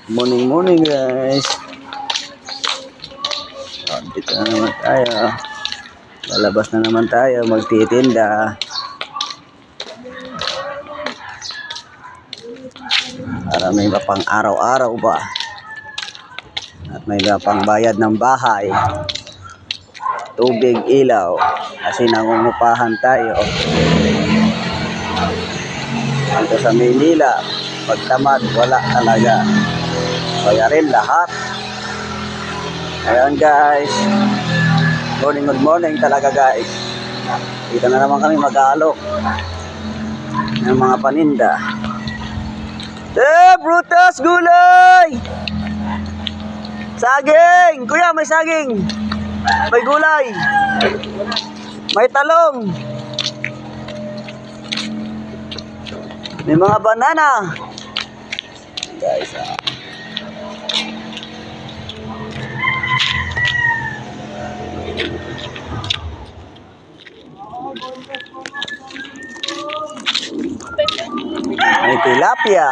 Morning guys. Dito na naman tayo. Lalabas na naman tayo magtitinda. Para may pang araw-araw ba. At may pang bayad ng bahay. Tubig, ilaw. Kasi nangungupahan tayo. Dito sa Maynila, pagtamad, wala talaga. Kaya rin lahat. Ayan guys. Good morning talaga guys. Dito na naman kami mag-aalok ng mga paninda. Prutas, gulay! Saging! Kuya, may saging! May gulay! May talong! May mga banana! Guys, may tilapia.